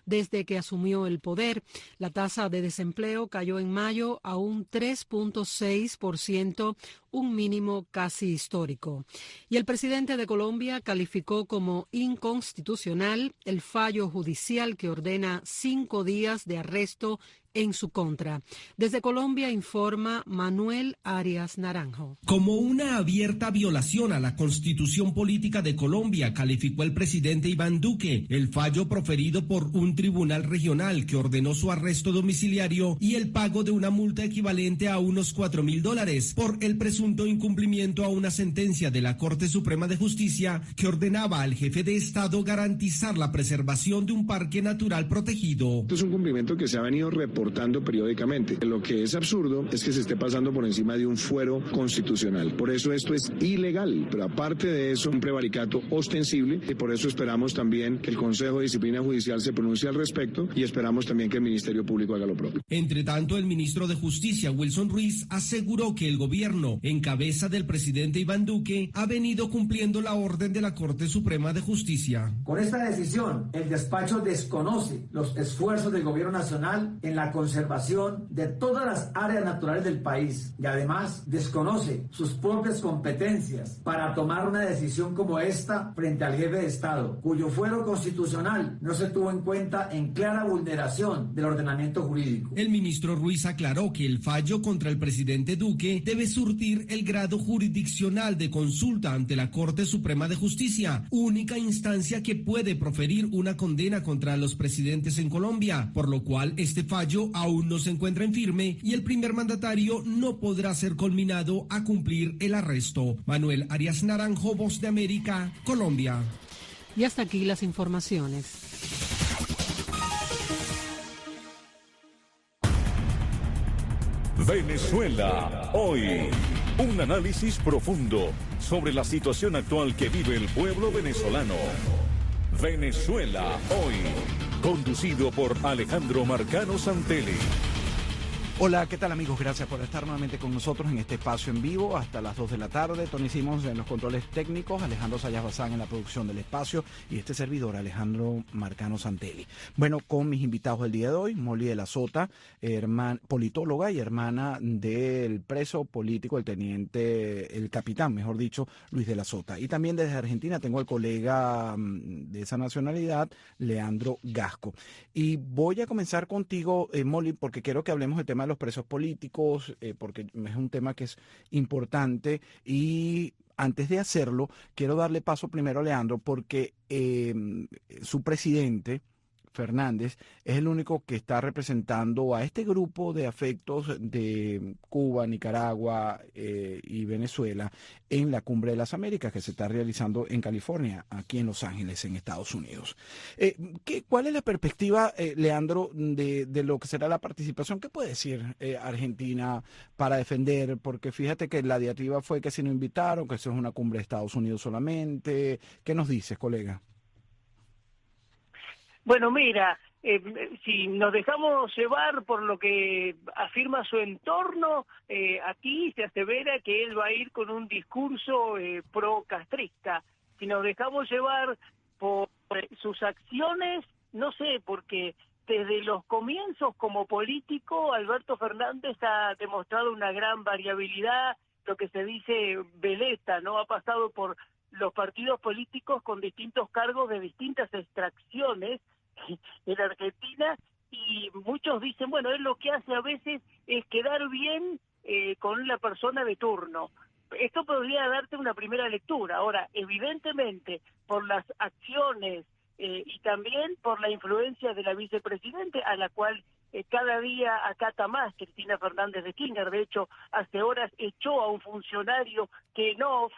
desde que asumió el poder. La tasa de desempleo cayó en mayo a un 3.6%, un mínimo casi histórico. Y el presidente de Colombia calificó como inconstitucional el fallo judicial que ordena 5 días de arresto en su contra. Desde Colombia informa Manuel Arias Naranjo. Como una abierta violación a la Constitución Política de Colombia, calificó el presidente Iván Duque el fallo proferido por un tribunal regional que ordenó su arresto domiciliario y el pago de una multa equivalente a unos $4.000 por el presunto incumplimiento a una sentencia de la Corte Suprema de Justicia que ordenaba al jefe de Estado garantizar la preservación de un parque natural protegido. Esto es un cumplimiento que se ha venido reportando periódicamente. Lo que es absurdo es que se esté pasando por encima de un fuero constitucional. Por eso esto es ilegal, pero aparte de eso, un prevaricato ostensible, y por eso esperamos también que el Consejo de Disciplina Judicial se pronuncie al respecto y esperamos también que el Ministerio Público haga lo propio. Entre tanto, el ministro de Justicia, Wilson Ruiz, aseguró que el gobierno, en cabeza del presidente Iván Duque, ha venido cumpliendo la orden de la Corte Suprema de Justicia. Con esta decisión, el despacho desconoce los esfuerzos del gobierno nacional en la conservación de todas las áreas naturales del país y además desconoce sus propias competencias para tomar una decisión como esta frente al jefe de Estado, cuyo fuero constitucional no se tuvo en cuenta en clara vulneración del ordenamiento jurídico. El ministro Ruiz aclaró que el fallo contra el presidente Duque debe surtir el grado jurisdiccional de consulta ante la Corte Suprema de Justicia, única instancia que puede proferir una condena contra los presidentes en Colombia, por lo cual este fallo aún no se encuentra en firme y el primer mandatario no podrá ser conminado a cumplir el arresto. Manuel Arias Naranjo, Voz de América, Colombia. Y hasta aquí las informaciones. Venezuela hoy. Un análisis profundo sobre la situación actual que vive el pueblo venezolano. Venezuela hoy. Conducido por Alejandro Marcano Santelli. Hola, ¿qué tal amigos? Gracias por estar nuevamente con nosotros en este espacio en vivo hasta las 2 de la tarde. Tony Simons en los controles técnicos, Alejandro Sayas Bazán en la producción del espacio y este servidor Alejandro Marcano Santelli. Bueno, con mis invitados del día de hoy, Molly de la Sota, politóloga y hermana del preso político, el capitán, mejor dicho, Luis de la Sota. Y también desde Argentina tengo al colega de esa nacionalidad, Leandro Gasco. Y voy a comenzar contigo, Molly, porque quiero que hablemos del tema de los presos políticos, porque es un tema que es importante y antes de hacerlo quiero darle paso primero a Leandro porque su presidente Fernández es el único que está representando a este grupo de afectos de Cuba, Nicaragua y Venezuela en la Cumbre de las Américas que se está realizando en California, aquí en Los Ángeles, en Estados Unidos. ¿Cuál es la perspectiva, Leandro, de lo que será la participación? ¿Qué puede decir Argentina para defender? Porque fíjate que la diatriba fue que se nos invitaron, que eso es una cumbre de Estados Unidos solamente. ¿Qué nos dices, colega? Bueno, mira, si nos dejamos llevar por lo que afirma su entorno, aquí se asevera que él va a ir con un discurso pro-castrista. Si nos dejamos llevar por sus acciones, no sé, porque desde los comienzos como político, Alberto Fernández ha demostrado una gran variabilidad, lo que se dice veleta, ¿no? Ha pasado por los partidos políticos con distintos cargos de distintas extracciones en Argentina y muchos dicen, bueno, él lo que hace a veces es quedar bien con la persona de turno. Esto podría darte una primera lectura. Ahora, evidentemente, por las acciones y también por la influencia de la vicepresidente, a la cual cada día acata más Cristina Fernández de Kirchner. De hecho, hace horas echó a un funcionario que en off,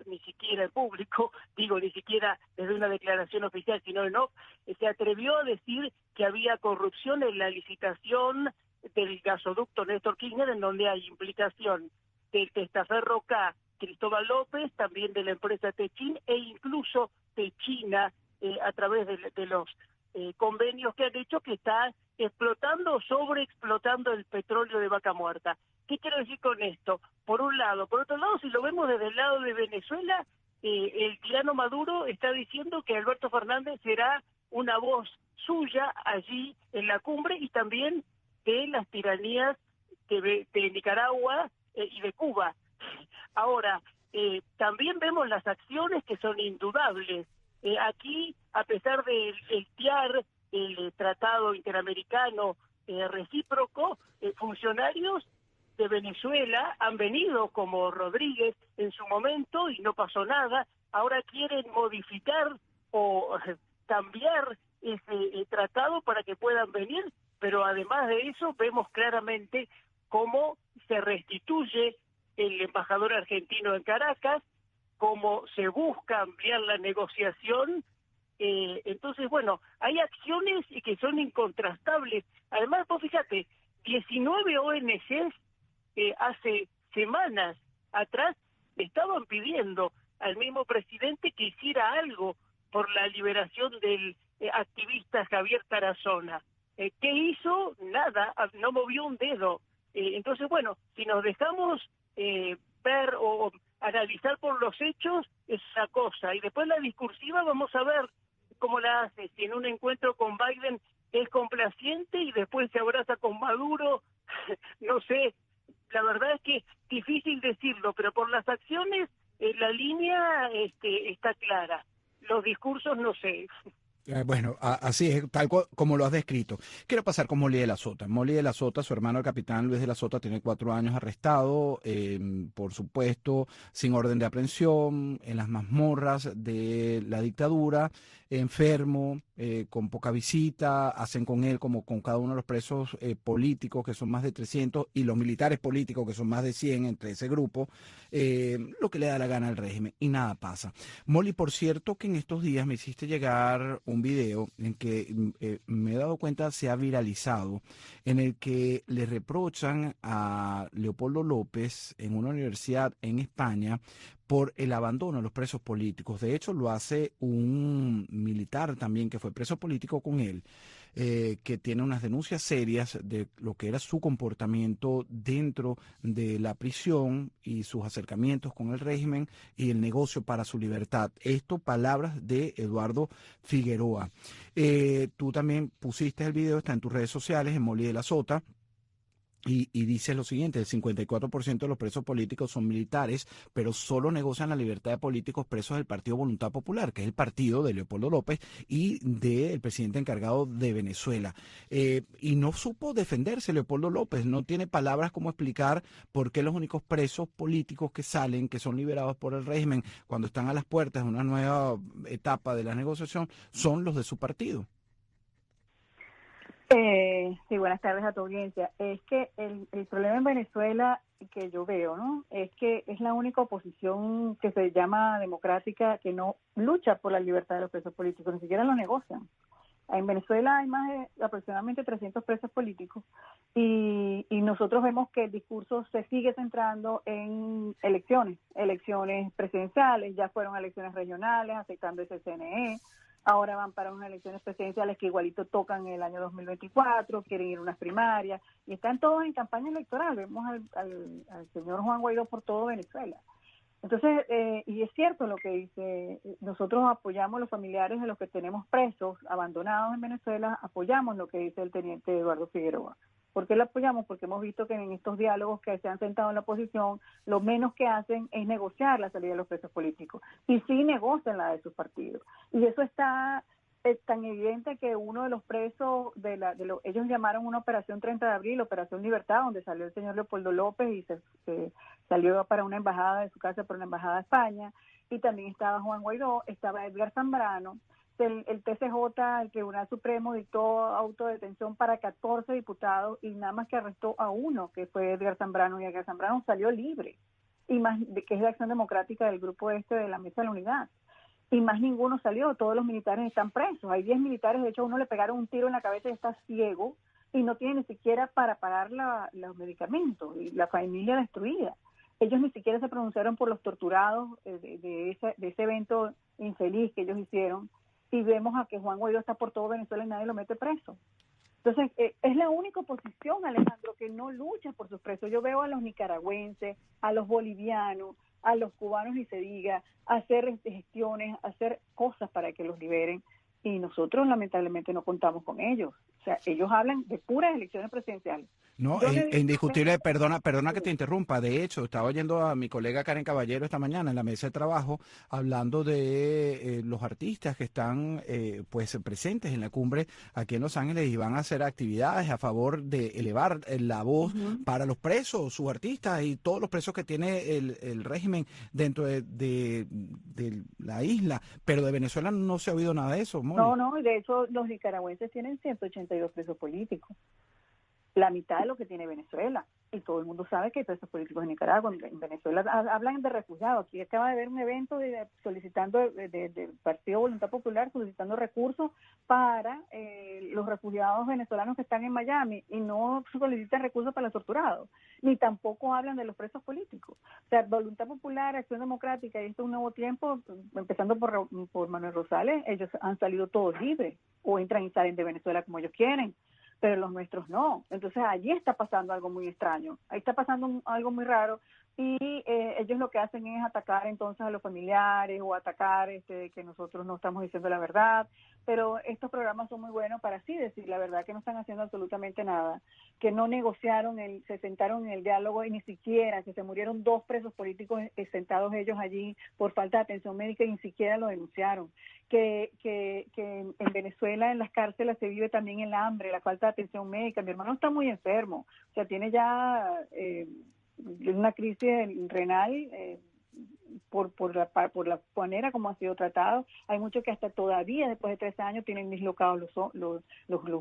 ni siquiera en público, digo, ni siquiera desde una declaración oficial, sino en off, se atrevió a decir que había corrupción en la licitación del gasoducto Néstor Kirchner, en donde hay implicación del testaferro K, Cristóbal López, también de la empresa Techin e incluso Techina, a través de los convenios que han hecho, que está explotando o sobreexplotando el petróleo de Vaca Muerta. ¿Qué quiero decir con esto? Por un lado. Por otro lado, si lo vemos desde el lado de Venezuela, el tirano Maduro está diciendo que Alberto Fernández será una voz suya allí en la cumbre y también de las tiranías de Nicaragua y de Cuba. Ahora, también vemos las acciones que son indudables. Aquí, a pesar de TIAR, el Tratado Interamericano Recíproco, funcionarios de Venezuela han venido, como Rodríguez en su momento, y no pasó nada. Ahora quieren modificar o cambiar ese tratado para que puedan venir, pero además de eso vemos claramente cómo se restituye el embajador argentino en Caracas, cómo se busca ampliar la negociación. Entonces, bueno, hay acciones que son incontrastables. Además, vos fíjate, 19 ONGs hace semanas atrás estaban pidiendo al mismo presidente que hiciera algo por la liberación del activista Javier Tarazona. ¿Qué hizo? Nada, no movió un dedo. Entonces, bueno, si nos dejamos ver o analizar por los hechos, es esa cosa. Y después la discursiva vamos a ver cómo la hace. Si en un encuentro con Biden es complaciente y después se abraza con Maduro, no sé. La verdad es que es difícil decirlo, pero por las acciones la línea está clara. Los discursos no sé. Bueno, así es, tal como lo has descrito. Quiero pasar con Molly de la Sota. Molly de la Sota, su hermano el capitán Luis de la Sota, tiene 4 años arrestado, por supuesto, sin orden de aprehensión, en las mazmorras de la dictadura, enfermo, con poca visita, hacen con él como con cada uno de los presos políticos, que son más de 300, y los militares políticos, que son más de 100 entre ese grupo, lo que le da la gana al régimen, y nada pasa. Molly, por cierto, que en estos días me hiciste llegar un video en que me he dado cuenta se ha viralizado, en el que le reprochan a Leopoldo López en una universidad en España por el abandono de los presos políticos. De hecho, lo hace un militar también que fue preso político con él, que tiene unas denuncias serias de lo que era su comportamiento dentro de la prisión y sus acercamientos con el régimen y el negocio para su libertad. Esto, palabras de Eduardo Figueroa. Tú también pusiste el video, está en tus redes sociales, en Molly de la Sota. Y dice lo siguiente: el 54% de los presos políticos son militares, pero solo negocian la libertad de políticos presos del Partido Voluntad Popular, que es el partido de Leopoldo López y del presidente encargado de Venezuela. Y no supo defenderse Leopoldo López, no tiene palabras como explicar por qué los únicos presos políticos que salen, que son liberados por el régimen cuando están a las puertas de una nueva etapa de la negociación, son los de su partido. Sí, buenas tardes a tu audiencia. Es que el problema en Venezuela que yo veo, ¿no?, es que es la única oposición que se llama democrática que no lucha por la libertad de los presos políticos, ni siquiera lo negocian. En Venezuela hay más de aproximadamente 300 presos políticos y nosotros vemos que el discurso se sigue centrando en elecciones presidenciales, ya fueron elecciones regionales, aceptando ese CNE. Ahora van para unas elecciones presidenciales que igualito tocan el año 2024, quieren ir a unas primarias, y están todos en campaña electoral. Vemos al señor Juan Guaidó por todo Venezuela. Entonces, y es cierto lo que dice, nosotros apoyamos a los familiares de los que tenemos presos, abandonados en Venezuela, apoyamos lo que dice el teniente Eduardo Figueroa. ¿Por qué lo apoyamos? Porque hemos visto que en estos diálogos que se han sentado en la oposición, lo menos que hacen es negociar la salida de los presos políticos. Y sí negocian la de sus partidos. Y eso está tan evidente que uno de los presos, ellos llamaron una operación 30 de abril, Operación Libertad, donde salió el señor Leopoldo López y se salió para una embajada de su casa, para una embajada de España. Y también estaba Juan Guaidó, estaba Edgar Zambrano. El TCJ, el Tribunal Supremo, dictó autodetención para 14 diputados y nada más que arrestó a uno, que fue Edgar Zambrano, y Edgar Zambrano salió libre, y más que es de Acción Democrática del grupo de la Mesa de la Unidad, y más ninguno salió. Todos los militares están presos, hay 10 militares, de hecho a uno le pegaron un tiro en la cabeza y está ciego y no tiene ni siquiera para pagar los medicamentos, y la familia destruida. Ellos ni siquiera se pronunciaron por los torturados de ese evento infeliz que ellos hicieron. Y vemos a que Juan Guaidó está por todo Venezuela y nadie lo mete preso. Entonces, es la única oposición, Alejandro, que no lucha por sus presos. Yo veo a los nicaragüenses, a los bolivianos, a los cubanos, ni se diga, hacer gestiones, hacer cosas para que los liberen. y nosotros lamentablemente no contamos con ellos. O sea, ellos hablan de puras elecciones presidenciales. No, es indiscutible, perdona que te interrumpa. De hecho, estaba oyendo a mi colega Karen Caballero esta mañana en la mesa de trabajo hablando de los artistas que están pues presentes en la cumbre aquí en Los Ángeles y van a hacer actividades a favor de elevar la voz para los presos, sus artistas y todos los presos que tiene el régimen dentro de la isla. Pero de Venezuela no se ha oído nada de eso, Molly. No, de hecho los nicaragüenses tienen 182 presos políticos. La mitad de lo que tiene Venezuela, y todo el mundo sabe que hay presos políticos en Nicaragua. En Venezuela hablan de refugiados. Aquí acaba de haber un evento solicitando del Partido Voluntad Popular solicitando recursos para los refugiados venezolanos que están en Miami, y no solicitan recursos para los torturados, ni tampoco hablan de los presos políticos. O sea, Voluntad Popular, Acción Democrática, y esto es un nuevo tiempo, empezando por Manuel Rosales, ellos han salido todos libres, o entran y salen de Venezuela como ellos quieren, pero los nuestros no. Entonces allí está pasando algo muy extraño, ahí está pasando algo muy raro, y ellos lo que hacen es atacar entonces a los familiares o atacar que nosotros no estamos diciendo la verdad, pero estos programas son muy buenos para así decir la verdad, que no están haciendo absolutamente nada, que no negociaron, se sentaron en el diálogo y ni siquiera, que se murieron 2 presos políticos sentados ellos allí por falta de atención médica y ni siquiera lo denunciaron, que en Venezuela en las cárceles se vive también el hambre, la falta de atención médica. Mi hermano está muy enfermo, o sea, tiene ya una crisis renal por la manera como ha sido tratado. Hay muchos que hasta todavía después de 13 años tienen dislocados los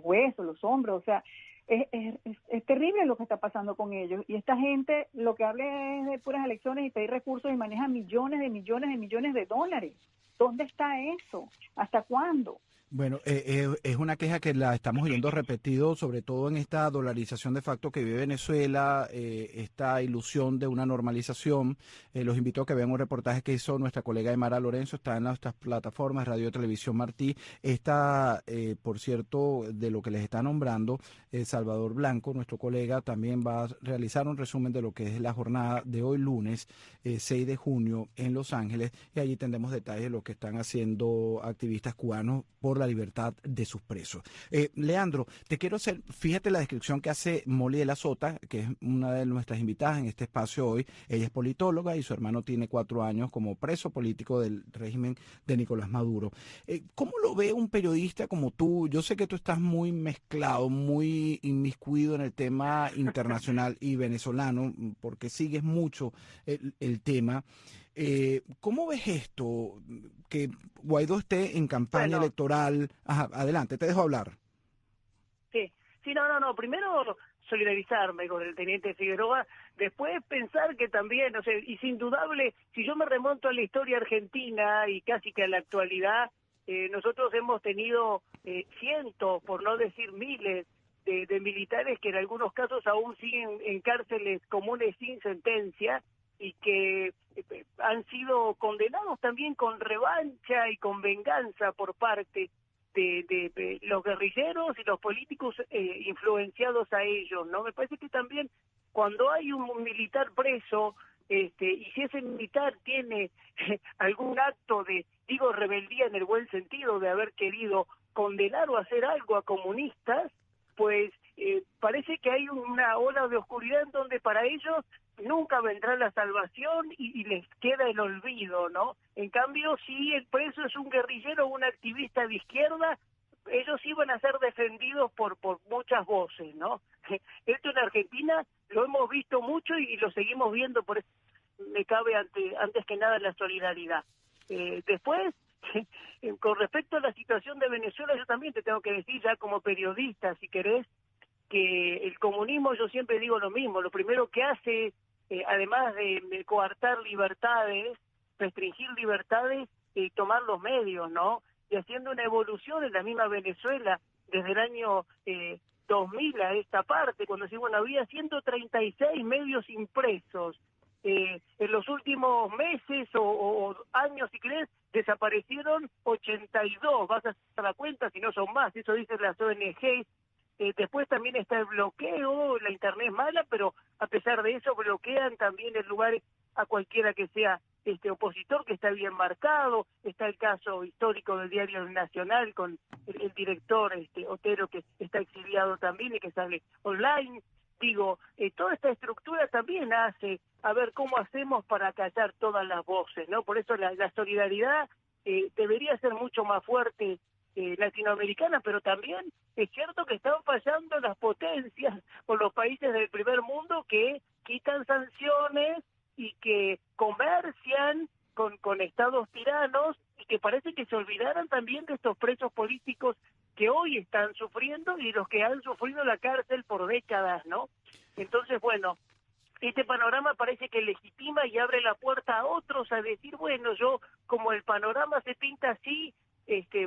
huesos, los hombros. O sea, es terrible lo que está pasando con ellos, y esta gente lo que habla es de puras elecciones y pedir recursos y maneja millones de dólares. ¿Dónde está eso? ¿Hasta cuándo? Bueno, es una queja que la estamos oyendo repetido, sobre todo en esta dolarización de facto que vive Venezuela, esta ilusión de una normalización. Los invito a que vean un reportaje que hizo nuestra colega Aymara Lorenzo, está en nuestras plataformas Radio y Televisión Martí. Esta, por cierto, de lo que les está nombrando, Salvador Blanco, nuestro colega, también va a realizar un resumen de lo que es la jornada de hoy lunes, 6 de junio en Los Ángeles, y allí tendremos detalles de lo que están haciendo activistas cubanos por la libertad de sus presos. Leandro, te quiero hacer, fíjate la descripción que hace Molly de la Sota, que es una de nuestras invitadas en este espacio hoy. Ella es politóloga y su hermano tiene 4 años como preso político del régimen de Nicolás Maduro. ¿Cómo lo ve un periodista como tú? Yo sé que tú estás muy mezclado, muy inmiscuido en el tema internacional y venezolano, porque sigues mucho el tema. ¿Cómo ves esto? Que Guaidó esté en campaña electoral. Ajá, adelante, te dejo hablar. Sí, no. Primero solidarizarme con el teniente Figueroa, después pensar que también, o sea, y sin dudable, si yo me remonto a la historia argentina y casi que a la actualidad, nosotros hemos tenido cientos, por no decir miles, de militares que en algunos casos aún siguen en cárceles comunes sin sentencia, y que han sido condenados también con revancha y con venganza por parte de los guerrilleros y los políticos influenciados a ellos, ¿no? Me parece que también cuando hay un militar preso, y si ese militar tiene algún acto de, digo, rebeldía en el buen sentido, de haber querido condenar o hacer algo a comunistas, pues parece que hay una ola de oscuridad en donde para ellos nunca vendrá la salvación y les queda el olvido, ¿no? En cambio, si el preso es un guerrillero o un activista de izquierda, ellos iban a ser defendidos por muchas voces, ¿no? Esto en Argentina lo hemos visto mucho y lo seguimos viendo, por eso me cabe antes que nada la solidaridad. Después, con respecto a la situación de Venezuela, yo también te tengo que decir, ya como periodista, si querés, que el comunismo, yo siempre digo lo mismo, lo primero que hace, además de coartar libertades, restringir libertades, tomar los medios, ¿no? Y haciendo una evolución en la misma Venezuela, desde el año 2000 a esta parte, cuando decimos, bueno, había 136 medios impresos. En los últimos meses o años, si querés, desaparecieron 82, vas a dar cuenta si no son más, eso dicen las ONG. Después también está el bloqueo, la internet es mala, pero a pesar de eso bloquean también el lugar a cualquiera que sea opositor que está bien marcado, está el caso histórico del Diario Nacional con el director Otero, que está exiliado también y que sale online. Digo, toda esta estructura también hace a ver cómo hacemos para callar todas las voces, ¿no? Por eso la solidaridad debería ser mucho más fuerte latinoamericana, pero también es cierto que están fallando las potencias o los países del primer mundo que quitan sanciones y que comercian con estados tiranos y que parece que se olvidaran también de estos presos políticos que hoy están sufriendo y los que han sufrido la cárcel por décadas, ¿no? Entonces, bueno, este panorama parece que legitima y abre la puerta a otros a decir, bueno, yo como el panorama se pinta así,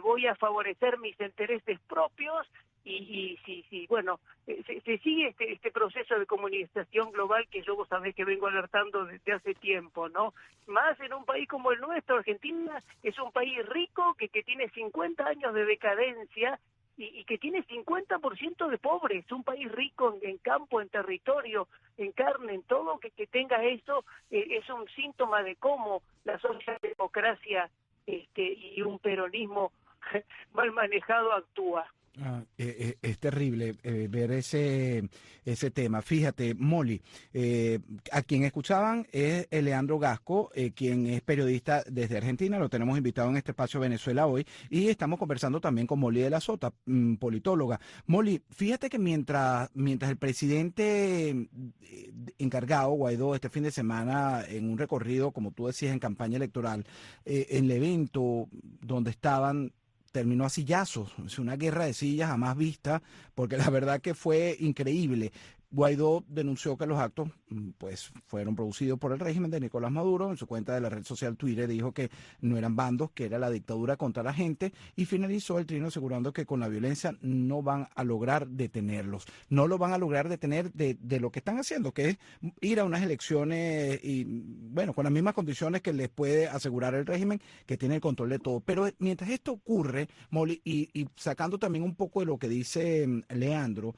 voy a favorecer mis intereses propios y bueno, se sigue este proceso de comunicación global que yo, vos sabés que vengo alertando desde hace tiempo, ¿no? Más en un país como el nuestro. Argentina es un país rico que tiene 50 años de decadencia y que tiene 50% de pobres, un país rico en campo, en territorio, en carne, en todo, que tenga eso, es un síntoma de cómo la socialdemocracia y un peronismo mal manejado actúa. Es terrible ver ese tema. Fíjate, Molly, a quien escuchaban es Leandro Gasco, quien es periodista desde Argentina. Lo tenemos invitado en este espacio Venezuela hoy y estamos conversando también con Molly de la Sota, politóloga. Molly, fíjate que mientras el presidente encargado, Guaidó, este fin de semana en un recorrido, como tú decías, en campaña electoral, en el evento donde estaban, terminó a sillazos, es una guerra de sillas jamás vista, porque la verdad que fue increíble. Guaidó denunció que los actos pues fueron producidos por el régimen de Nicolás Maduro. En su cuenta de la red social Twitter dijo que no eran bandos, que era la dictadura contra la gente, y finalizó el trino asegurando que con la violencia no van a lograr detenerlos. No lo van a lograr detener de lo que están haciendo, que es ir a unas elecciones y, bueno, con las mismas condiciones que les puede asegurar el régimen, que tiene el control de todo. Pero mientras esto ocurre, Molly, y sacando también un poco de lo que dice Leandro,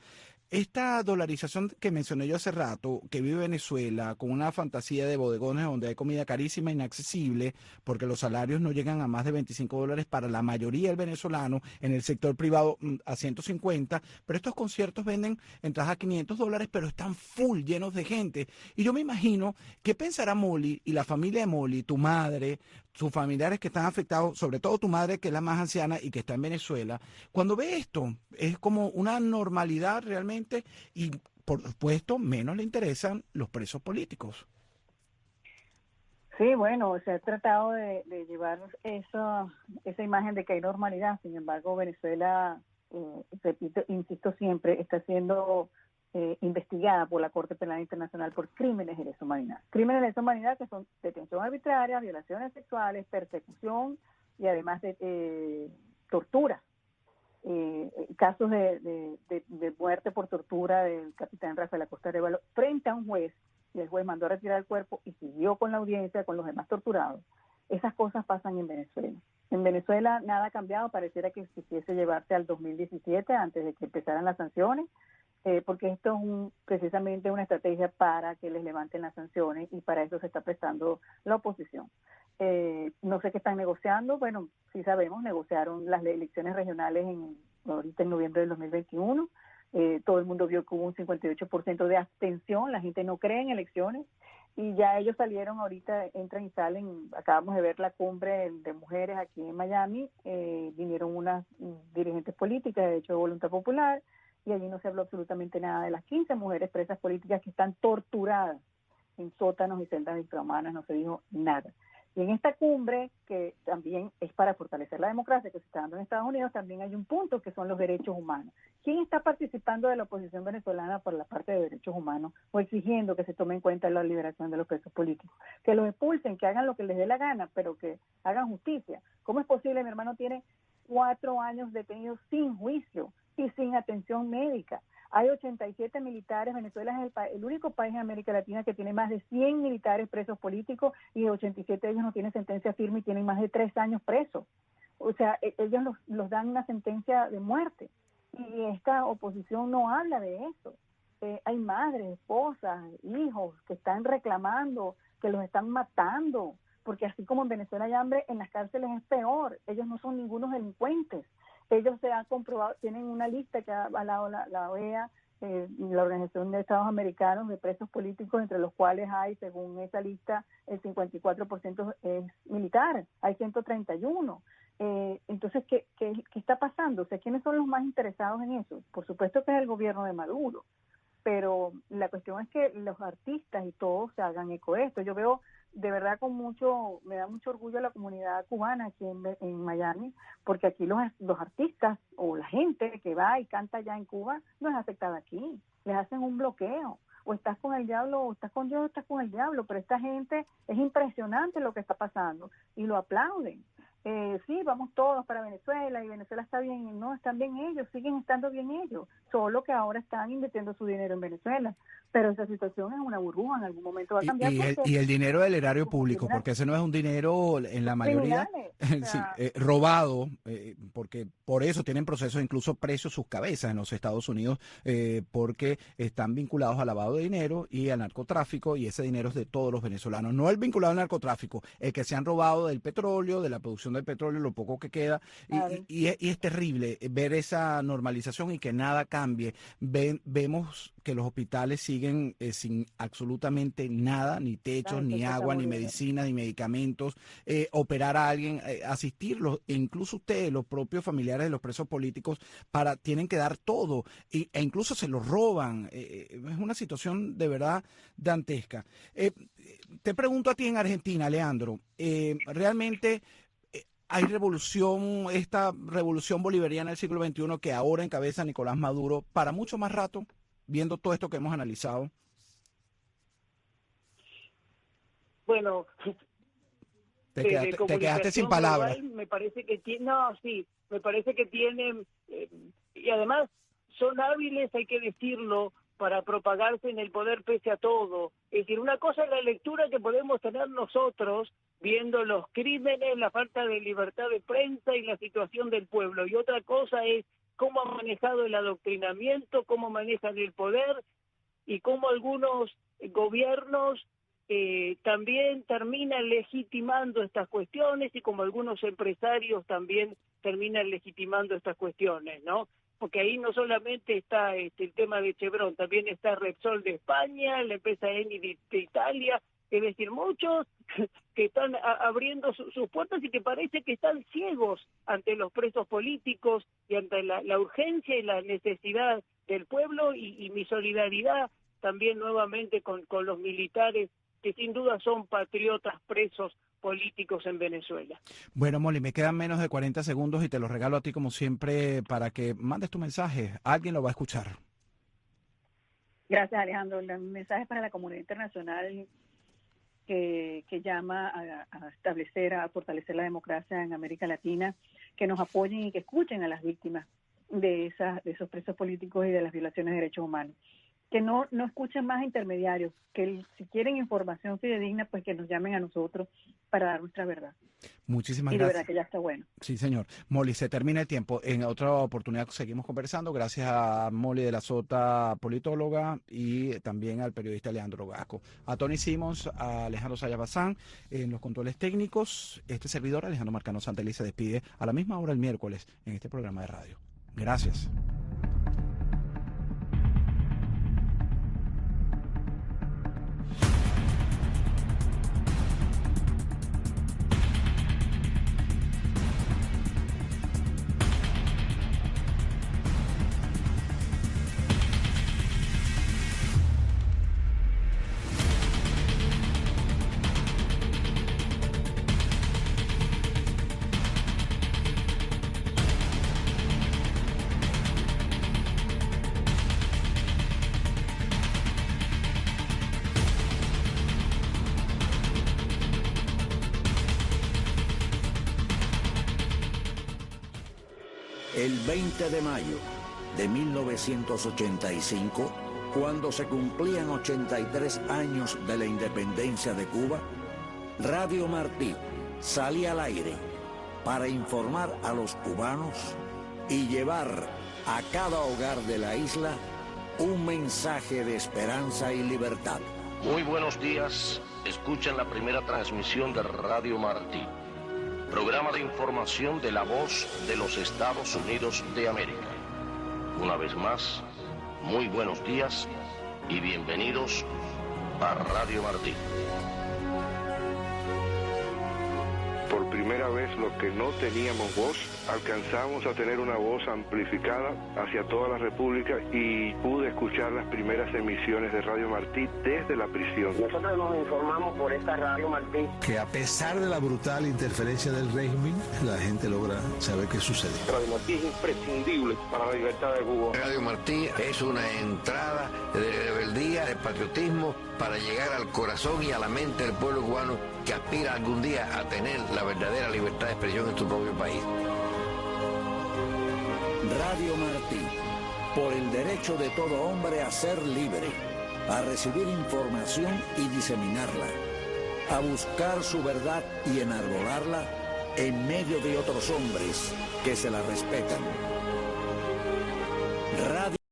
esta dolarización que mencioné yo hace rato, que vive Venezuela con una fantasía de bodegones donde hay comida carísima e inaccesible, porque los salarios no llegan a más de $25 para la mayoría del venezolano, en el sector privado a 150, pero estos conciertos venden entradas a $500, pero están full, llenos de gente. Y yo me imagino, ¿qué pensará Molly y la familia de Molly, tu madre, sus familiares que están afectados, sobre todo tu madre, que es la más anciana y que está en Venezuela, cuando ve esto? Es como una normalidad realmente y, por supuesto, menos le interesan los presos políticos. Sí, bueno, se ha tratado de llevar esa imagen de que hay normalidad. Sin embargo, Venezuela, repito, insisto siempre, está siendo investigada por la Corte Penal Internacional por crímenes de lesa humanidad. Crímenes de lesa humanidad que son detención arbitraria, violaciones sexuales, persecución y además de tortura. Casos de muerte por tortura del capitán Rafael Acosta Arévalo frente a un juez, y el juez mandó a retirar el cuerpo y siguió con la audiencia con los demás torturados. Esas cosas pasan en Venezuela. En Venezuela nada ha cambiado, pareciera que quisiese llevarse al 2017 antes de que empezaran las sanciones, porque esto es precisamente una estrategia para que les levanten las sanciones y para eso se está prestando la oposición. No sé qué están negociando. Bueno, sí sabemos, negociaron las elecciones regionales ahorita en noviembre del 2021. Todo el mundo vio que hubo un 58% de abstención, la gente no cree en elecciones y ya ellos salieron ahorita, entran y salen. Acabamos de ver la cumbre de mujeres aquí en Miami, vinieron unas dirigentes políticas, de hecho de Voluntad Popular, y allí no se habló absolutamente nada de las 15 mujeres presas políticas que están torturadas en sótanos y celdas infrahumanas, no se dijo nada. Y en esta cumbre, que también es para fortalecer la democracia que se está dando en Estados Unidos, también hay un punto que son los derechos humanos. ¿Quién está participando de la oposición venezolana por la parte de derechos humanos o exigiendo que se tome en cuenta la liberación de los presos políticos? Que los expulsen, que hagan lo que les dé la gana, pero que hagan justicia. ¿Cómo es posible? Mi hermano tiene 4 años detenido sin juicio y sin atención médica. Hay 87 militares. Venezuela es el único país en América Latina que tiene más de 100 militares presos políticos y de 87 de ellos no tienen sentencia firme y tienen más de 3 años presos. O sea, ellos los dan una sentencia de muerte y esta oposición no habla de eso. Hay madres, esposas, hijos que están reclamando que los están matando porque así como en Venezuela hay hambre, en las cárceles es peor. Ellos no son ningunos delincuentes. Ellos se han comprobado, tienen una lista que ha avalado la OEA, la Organización de Estados Americanos, de presos políticos, entre los cuales hay, según esa lista, el 54% es militar, hay 131. Entonces, ¿qué está pasando? O sea, ¿quiénes son los más interesados en eso? Por supuesto que es el gobierno de Maduro, pero la cuestión es que los artistas y todos se hagan eco de esto. Yo veo de verdad me da mucho orgullo la comunidad cubana aquí en Miami, porque aquí los artistas o la gente que va y canta allá en Cuba no es aceptada aquí, les hacen un bloqueo, o estás con el diablo, o estás con Dios, o estás con el diablo, pero esta gente, es impresionante lo que está pasando, y lo aplauden. Sí, vamos todos para Venezuela, y Venezuela está bien, no, están bien ellos, siguen estando bien ellos, solo que ahora están invirtiendo su dinero en Venezuela, pero esa situación es una burbuja, en algún momento va a cambiar. Y el dinero del erario público, porque ese no es un dinero en la mayoría sí, robado, porque por eso tienen procesos, incluso precios sus cabezas en los Estados Unidos, porque están vinculados al lavado de dinero y al narcotráfico, y ese dinero es de todos los venezolanos, no el vinculado al narcotráfico, el que se han robado del petróleo, de la producción del petróleo, lo poco que queda, y es terrible ver esa normalización y que nada cambie. Vemos que los hospitales siguen sin absolutamente nada, ni techos, ni agua, ni medicina, ni medicamentos, operar a alguien, asistirlos, e incluso ustedes, los propios familiares de los presos políticos, tienen que dar todo, e incluso se los roban. Es una situación de verdad dantesca. Te pregunto a ti en Argentina, Leandro, ¿realmente hay esta revolución bolivariana del siglo XXI que ahora encabeza Nicolás Maduro para mucho más rato, viendo todo esto que hemos analizado? Bueno, te quedaste sin palabras. Me parece que tienen, y además son hábiles, hay que decirlo, para propagarse en el poder pese a todo. Es decir, una cosa es la lectura que podemos tener nosotros viendo los crímenes, la falta de libertad de prensa y la situación del pueblo, y otra cosa es cómo han manejado el adoctrinamiento, cómo manejan el poder y cómo algunos gobiernos también terminan legitimando estas cuestiones, y como algunos empresarios también terminan legitimando estas cuestiones, ¿no? Porque ahí no solamente está el tema de Chevron, también está Repsol de España, la empresa Eni de Italia, es decir, muchos que están abriendo sus puertas y que parece que están ciegos ante los presos políticos y ante la urgencia y la necesidad del pueblo, y mi solidaridad también nuevamente con los militares que sin duda son patriotas presos políticos en Venezuela. Bueno, Molly, me quedan menos de 40 segundos y te lo regalo a ti como siempre para que mandes tu mensaje. Alguien lo va a escuchar. Gracias, Alejandro. El mensaje para la comunidad internacional que llama a establecer, a fortalecer la democracia en América Latina, que nos apoyen y que escuchen a las víctimas de esos presos políticos y de las violaciones de derechos humanos. Que no escuchen más intermediarios, que si quieren información fidedigna, pues que nos llamen a nosotros para dar nuestra verdad. Muchísimas gracias. Y de verdad gracias. que ya está bueno. Sí, señor. Molly, se termina el tiempo. En otra oportunidad seguimos conversando. Gracias a Molly de la Sota, politóloga, y también al periodista Leandro Gasco. A Tony Simons, a Alejandro Sayas Bazán, en los controles técnicos. Este servidor, Alejandro Marcano Santeliz, se despide a la misma hora el miércoles en este programa de radio. Gracias. El 20 de mayo de 1985, cuando se cumplían 83 años de la independencia de Cuba, Radio Martí salía al aire para informar a los cubanos y llevar a cada hogar de la isla un mensaje de esperanza y libertad. Muy buenos días, escuchan la primera transmisión de Radio Martí, programa de información de la voz de los Estados Unidos de América. Una vez más, muy buenos días y bienvenidos a Radio Martí. Por primera vez, los que no teníamos voz, alcanzamos a tener una voz amplificada hacia toda la República y pude escuchar las primeras emisiones de Radio Martí desde la prisión. Nosotros nos informamos por esta Radio Martí. Que a pesar de la brutal interferencia del régimen, la gente logra saber qué sucede. Radio Martí es imprescindible para la libertad de Cuba. Radio Martí es una entrada de rebeldía, de patriotismo, para llegar al corazón y a la mente del pueblo cubano que aspira algún día a tener la verdadera libertad de expresión en su propio país. Radio Martí, por el derecho de todo hombre a ser libre, a recibir información y diseminarla, a buscar su verdad y enarbolarla en medio de otros hombres que se la respetan. Radio